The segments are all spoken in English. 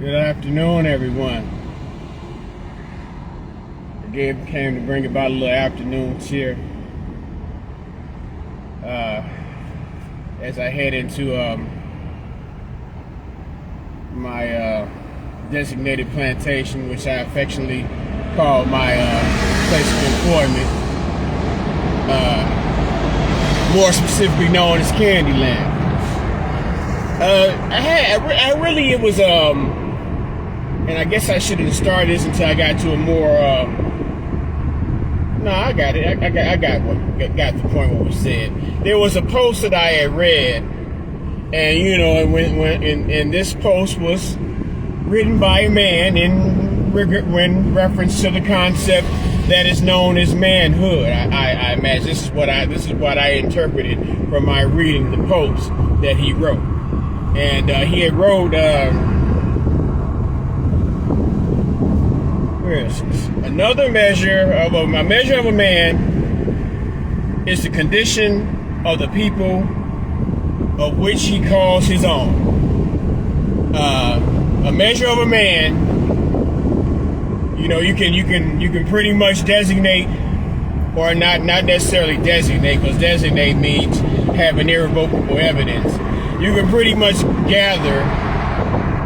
Good afternoon, everyone. Again, came to bring about a little afternoon cheer as I head into my designated plantation, which I affectionately call my place of employment, more specifically known as Candyland. It was and I guess I shouldn't start this until I got to a more. No, I got it. I got the point what was said. There was a post that I had read, and when this post was written by a man in reference to the concept that is known as manhood. I imagine this is what I interpreted from my reading the post that he wrote, and he had wrote. Another measure of a man is the condition of the people of which he calls his own. A measure of a man, you can pretty much designate, or not necessarily designate, because designate means having irrevocable evidence. You can pretty much gather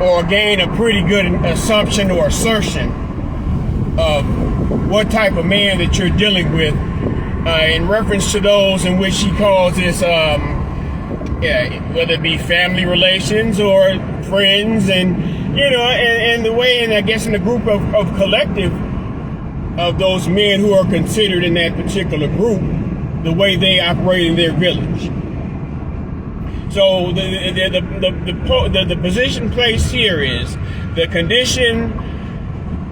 or gain a pretty good assumption or assertion of what type of man that you're dealing with, in reference to those in which he calls this, whether it be family relations or friends, and the way, and I guess in the group of collective of those men who are considered in that particular group, the way they operate in their village. So the position placed here is the condition.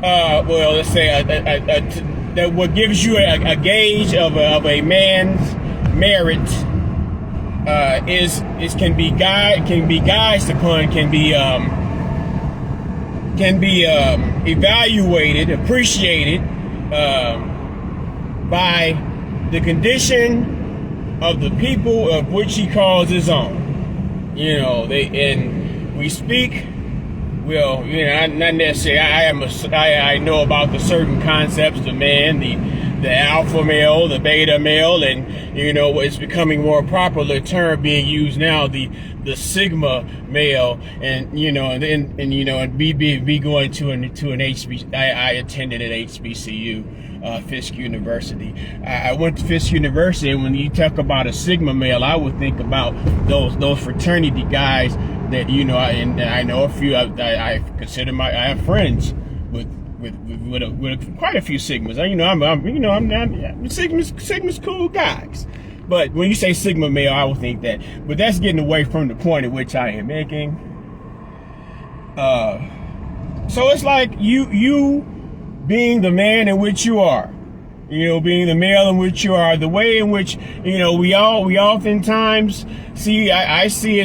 Let's say that what gives you a gauge of a man's merit can be guised upon, can be evaluated, appreciated by the condition of the people of which he calls his own. We speak. Well, not necessarily. I know about the certain concepts of man, the alpha male, the beta male, and it's becoming more popular term being used now, the sigma male, and be going to an HBCU. I attended at HBCU, Fisk University. I went to Fisk University, and when you talk about a sigma male, I would think about those fraternity guys that I know a few. I consider I have friends with quite a few sigmas. I'm sigma's cool guys. But when you say sigma male, I would think that. But that's getting away from the point at which I am making. So it's like you being the man in which you are. Being the male in which you are, the way in which, we oftentimes see, I see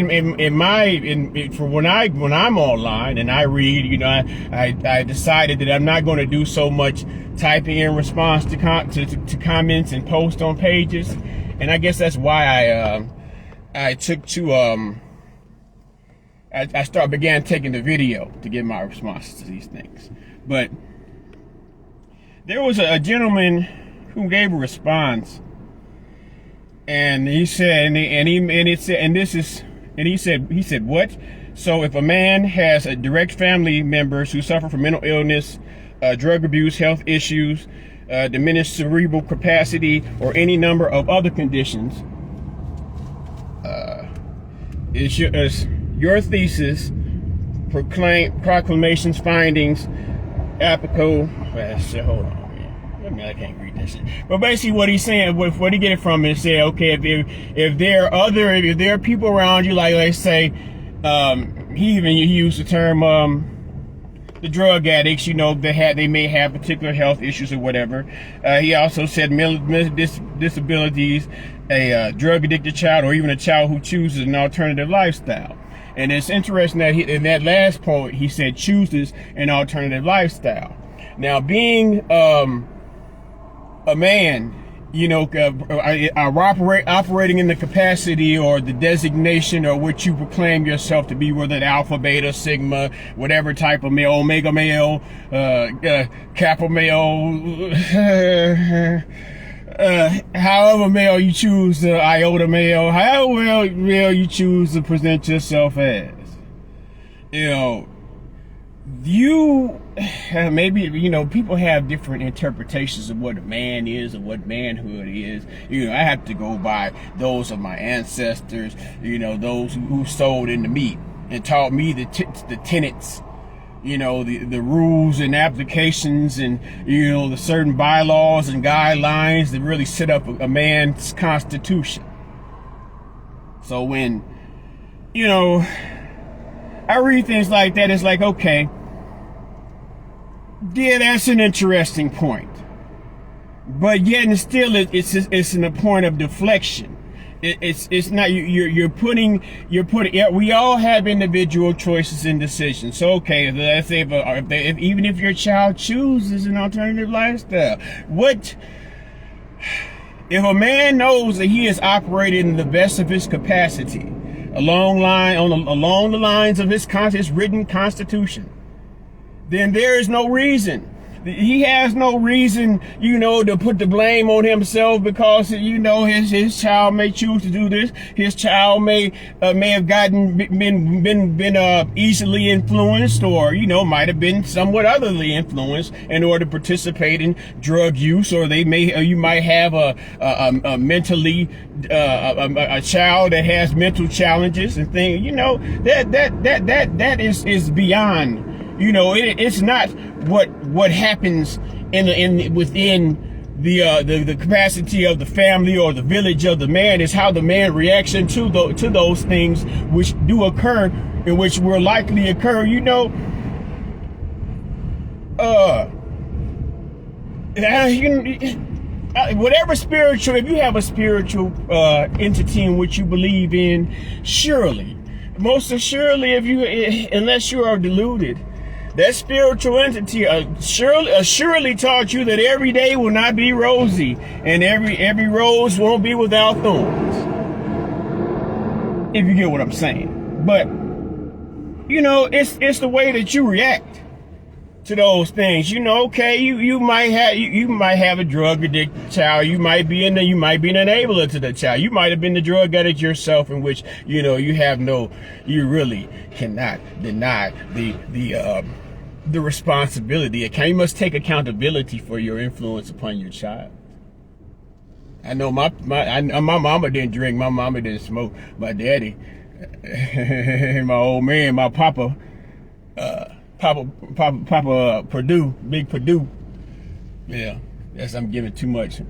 for when I'm online and I read, I decided that I'm not going to do so much typing in response to comments and posts on pages. And I guess that's why I began taking the video to give my responses to these things. But there was a gentleman who gave a response, and he said, he said, what? So if a man has a direct family members who suffer from mental illness, drug abuse, health issues, diminished cerebral capacity, or any number of other conditions, is your thesis, proclamations, findings, applicable. Hold on, man. I can't read this shit. But basically, what he's saying, what he get it from is say, okay, if there are people around you, like let's say, he used the term, the drug addicts, they may have particular health issues or whatever. He also said mental disabilities, a drug addicted child, or even a child who chooses an alternative lifestyle. And it's interesting that in that last point, he said chooses an alternative lifestyle. Now, being a man are operating in the capacity or the designation or what you proclaim yourself to be, whether it alpha, beta, sigma, whatever type of male, omega male, kappa male, however male you choose, iota male, however male you choose to present yourself as. You maybe people have different interpretations of what a man is and what manhood is. I have to go by those of my ancestors, those who sold in the meat and taught me the tenets, the rules and applications and the certain bylaws and guidelines that really set up a man's constitution. So when I read things like that, it's like, okay, yeah, that's an interesting point, but yet and still it's in a point of deflection. It's not, you're putting yeah, we all have individual choices and decisions. So okay, let's say even if your child chooses an alternative lifestyle, what if a man knows that he is operating in the best of his capacity along the lines of his written constitution? Then there is no reason. He has no reason, to put the blame on himself because, his child may choose to do this. His child may have been easily influenced, or, might have been somewhat otherly influenced in order to participate in drug use, or you might have a child that has mental challenges and things. That is beyond. It's not what happens within the capacity of the family or the village of the man. Is how the man reaction to those things which do occur and which will likely occur. Whatever spiritual, if you have a spiritual entity in which you believe in, most assuredly, unless you are deluded, that spiritual entity surely taught you that every day will not be rosy, and every rose won't be without thorns. If you get what I'm saying. But it's the way that you react to those things. Okay, you might have a drug addicted child. You might be an enabler to the child. You might have been the drug addict yourself, in which you really cannot deny the responsibility. You must take accountability for your influence upon your child. I know my mama didn't drink, my mama didn't smoke, my daddy, my old man, my Papa Purdue, Big Purdue. Yeah, I'm giving too much.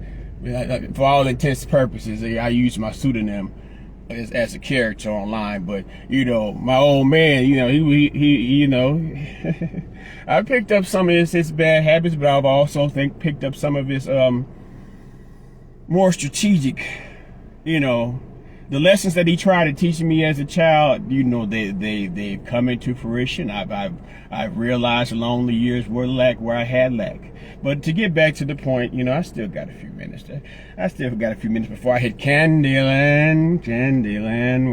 For all intents and purposes, I use my pseudonym as a character online, but my old man, he I picked up some of his bad habits, but I've also picked up some of his more strategic, the lessons that he tried to teach me as a child. They've come into fruition. I've realized along the years where I had lack. But to get back to the point, I still got a few minutes. Before I hit Candyland,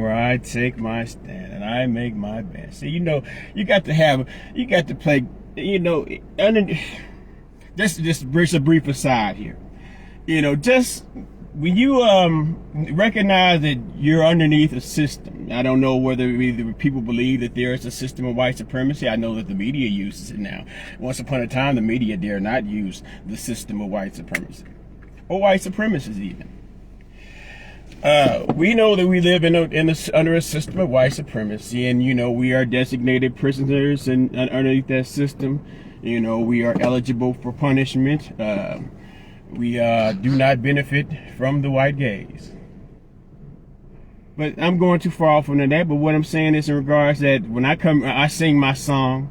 where I take my stand and I make my bed. See, you got to play, just a brief aside here. Just when you recognize that you're underneath a system. I don't know whether people believe that there is a system of white supremacy. I know that the media uses it now. Once upon a time, the media dare not use the system of white supremacy, or white supremacists even. We know that we live under a system of white supremacy, and we are designated prisoners, and underneath that system, we are eligible for punishment. We do not benefit from the white gaze. But I'm going too far off into that. But what I'm saying is, in regards that when I sing my song,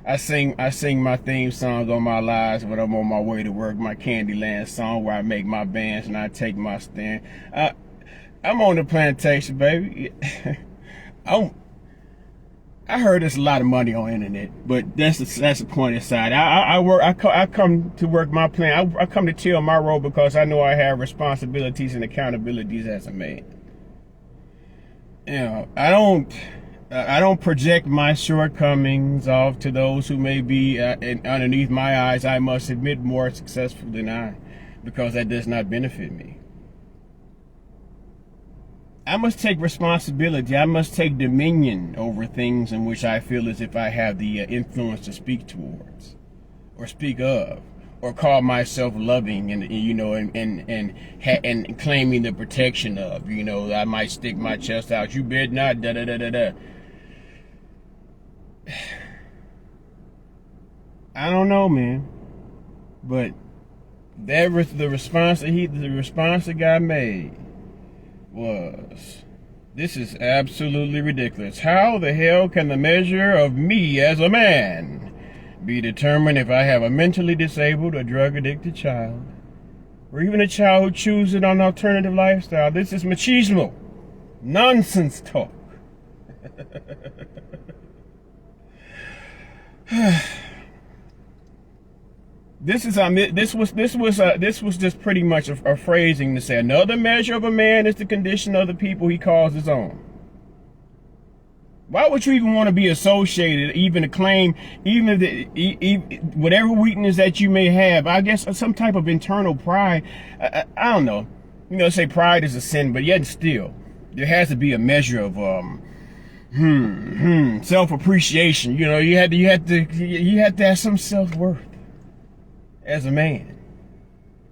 I sing my theme songs on my lives when I'm on my way to work, my Candyland song where I make my bands and I take my stand. I'm on the plantation, baby. I heard there's a lot of money on the internet, but that's the point aside. I come to work my plan. I come to till my role because I know I have responsibilities and accountabilities as a man. You know, I don't project my shortcomings off to those who may be underneath my eyes, I must admit, more successful than I, because that does not benefit me. I must take responsibility. I must take dominion over things in which I feel as if I have the influence to speak towards, or speak of, or call myself loving, and you know, and claiming the protection of. You know, I might stick my chest out. You better not. Da da da da da. I don't know, man, but that was the response the guy made was, this is absolutely ridiculous. How the hell can the measure of me as a man be determined if I have a mentally disabled or drug addicted child, or even a child who chooses an alternative lifestyle? This is machismo, nonsense talk. This was just pretty much a phrasing to say another measure of a man is the condition of the people he calls his own. Why would you even want to be associated, even to claim, even whatever weakness that you may have? I guess some type of internal pride. I don't know. You know, say pride is a sin, but yet still, there has to be a measure of self-appreciation. You know, you had to have some self-worth as a man.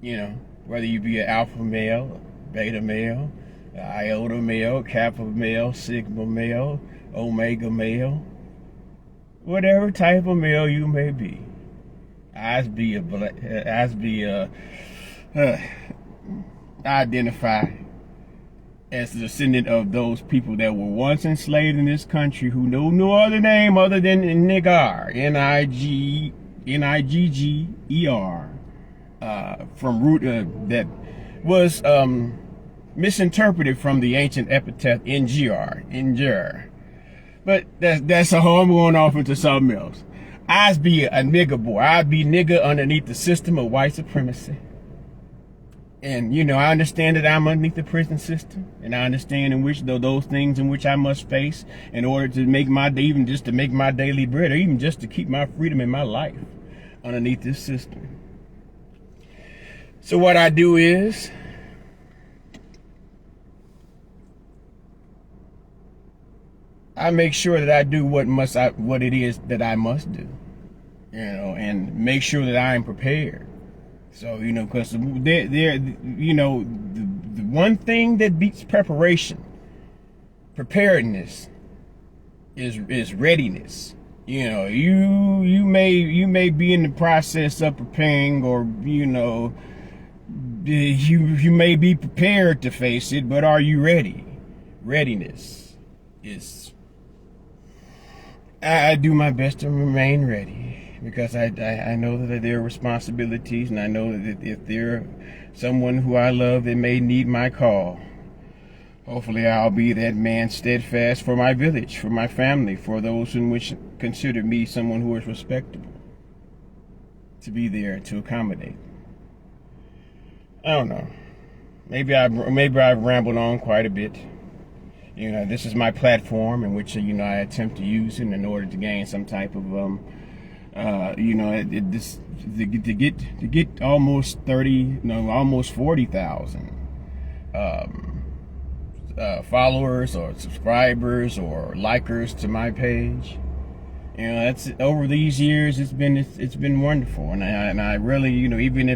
You know, whether you be an alpha male, beta male, iota male, kappa male, sigma male, omega male, whatever type of male you may be. Identify as the descendant of those people that were once enslaved in this country, who know no other name other than Nigger, Nigger, from root that was misinterpreted from the ancient epithet Ngr. But that's a whole. I'm going off into something else. I'd be a nigger boy. I'd be nigger underneath the system of white supremacy. And, you know, I understand that I'm underneath the prison system, and I understand in which those things in which I must face in order to make my day, even just to make my daily bread, or even just to keep my freedom in my life underneath this system. So what I do is, I make sure that I do what it is that I must do, you know, and make sure that I am prepared. So, you know, because you know, the one thing that beats preparedness is readiness. You know, you may be in the process of preparing, or, you know, you may be prepared to face it, but are you ready? Readiness is, I do my best to remain ready, because I know that there are responsibilities, and I know that if there someone who I love that may need my call, hopefully I'll be that man steadfast for my village, for my family, for those in which consider me someone who is respectable, to be there to accommodate. I don't know. Maybe I've rambled on quite a bit. You know, this is my platform in which, you know, I attempt to use it in order to gain some type of you know, to get almost 40,000 followers or subscribers or likers to my page. You know, that's, over these years, it's been wonderful, and I really, you know, even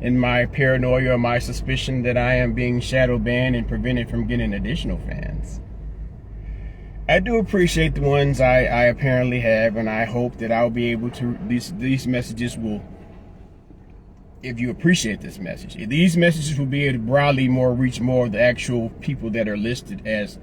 in my paranoia or my suspicion that I am being shadow banned and prevented from getting additional fans, I do appreciate the ones I apparently have, and I hope that I'll be able to, these messages will, if you appreciate this message, these messages will be able to broadly reach more of the actual people that are listed as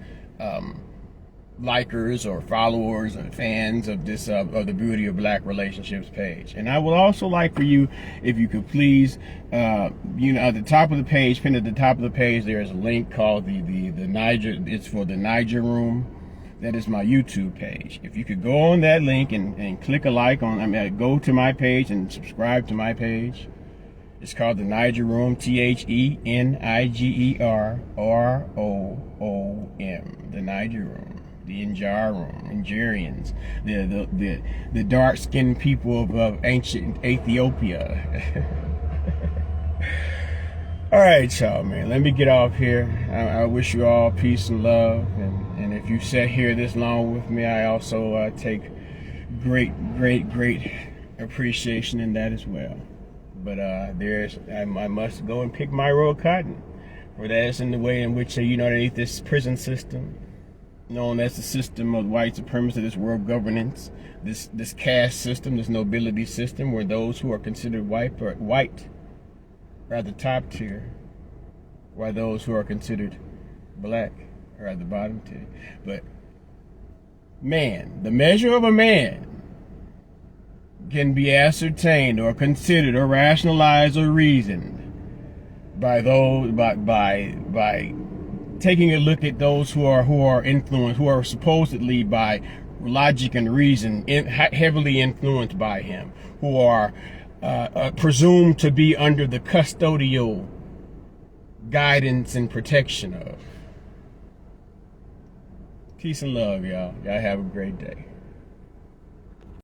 likers or followers or fans of this of the Beauty of Black Relationships page. And I would also like for you, if you could please, you know, at the top of the page, pinned at the top of the page, there is a link called the Niger. It's for the Niger Room, That is my YouTube page. If you could go on that link and click a like on, go to my page and subscribe to my page. It's called The Niger Room, THENIGERROOM, The Niger Room, the Injar Room, Nigerians, the dark-skinned people of ancient Ethiopia. All right, y'all, man. Let me get off here. I wish you all peace and love, and if you sat here this long with me, I also take great appreciation in that as well. But I must go and pick my roll of cotton, for that is in the way in which underneath this prison system, known as the system of white supremacy, this world governance, this caste system, this nobility system, where those who are considered white are at the top tier, while those who are considered black are at the bottom tier. But man, the measure of a man can be ascertained or considered or rationalized or reasoned by taking a look at those who are influenced, who are supposedly by logic and reason heavily influenced by him, who are presumed to be under the custodial guidance and protection of. Peace and love, y'all. Y'all have a great day.